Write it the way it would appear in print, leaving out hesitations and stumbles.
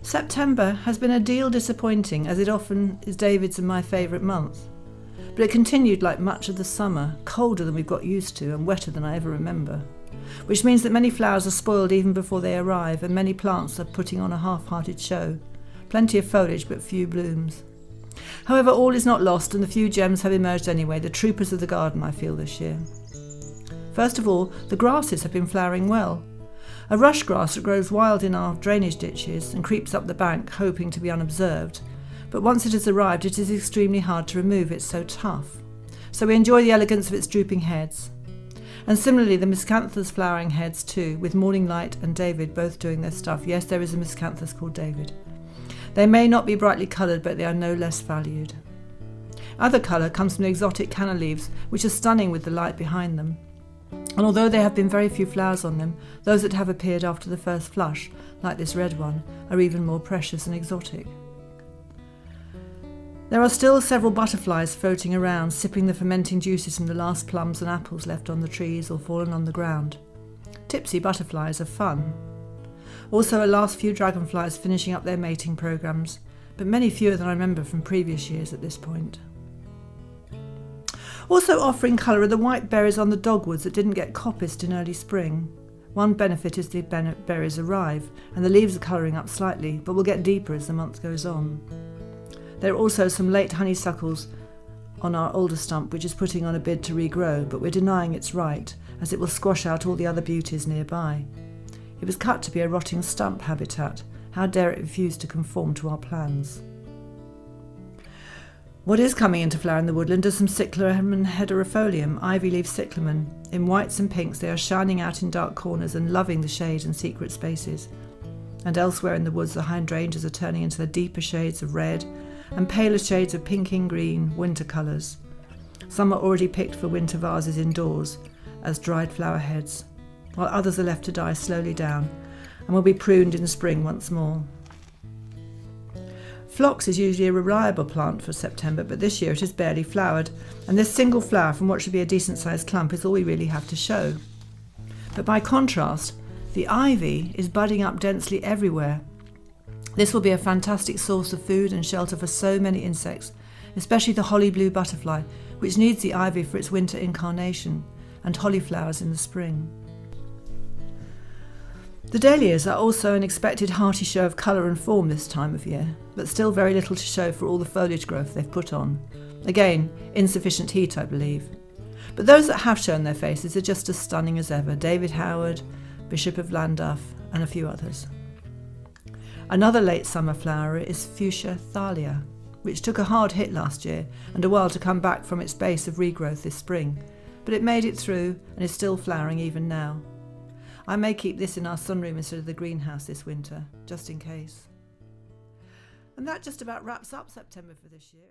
September has been a deal disappointing, as it often is David's and my favourite month. But it continued like much of the summer, colder than we've got used to and wetter than I ever remember. Which means that many flowers are spoiled even before they arrive, and many plants are putting on a half-hearted show. Plenty of foliage but few blooms. However, all is not lost, and the few gems have emerged anyway, the troopers of the garden I feel this year. First of all, the grasses have been flowering well. A rush grass that grows wild in our drainage ditches and creeps up the bank, hoping to be unobserved. But once it has arrived, it is extremely hard to remove, it's so tough. So we enjoy the elegance of its drooping heads. And similarly, the miscanthus flowering heads too, with Morning Light and David both doing their stuff. Yes, there is a miscanthus called David. They may not be brightly coloured, but they are no less valued. Other colour comes from the exotic canna leaves, which are stunning with the light behind them. And although there have been very few flowers on them, those that have appeared after the first flush, like this red one, are even more precious and exotic. There are still several butterflies floating around, sipping the fermenting juices from the last plums and apples left on the trees or fallen on the ground. Tipsy butterflies are fun. Also a last few dragonflies finishing up their mating programmes, but many fewer than I remember from previous years at this point. Also offering colour are the white berries on the dogwoods that didn't get coppiced in early spring. One benefit is the berries arrive, and the leaves are colouring up slightly, but will get deeper as the month goes on. There are also some late honeysuckles on our older stump, which is putting on a bid to regrow, but we're denying its right, as it will squash out all the other beauties nearby. It was cut to be a rotting stump habitat. How dare it refuse to conform to our plans? What is coming into flower in the woodland are some cyclamen and hederifolium, ivy-leaf cyclamen. In whites and pinks they are shining out in dark corners and loving the shade and secret spaces. And elsewhere in the woods the hydrangeas are turning into the deeper shades of red and paler shades of pink and green, winter colours. Some are already picked for winter vases indoors as dried flower heads, while others are left to die slowly down and will be pruned in spring once more. Phlox is usually a reliable plant for September, but this year it has barely flowered, and this single flower from what should be a decent-sized clump is all we really have to show. But by contrast, the ivy is budding up densely everywhere. This will be a fantastic source of food and shelter for so many insects, especially the holly blue butterfly, which needs the ivy for its winter incarnation, and holly flowers in the spring. The dahlias are also an expected hearty show of colour and form this time of year, but still very little to show for all the foliage growth they've put on. Again, insufficient heat, I believe. But those that have shown their faces are just as stunning as ever: David Howard, Bishop of Llandaff, and a few others. Another late summer flowerer is Fuchsia thalia, which took a hard hit last year and a while to come back from its base of regrowth this spring, but it made it through and is still flowering even now. I may keep this in our sunroom instead of the greenhouse this winter, just in case. And that just about wraps up September for this year.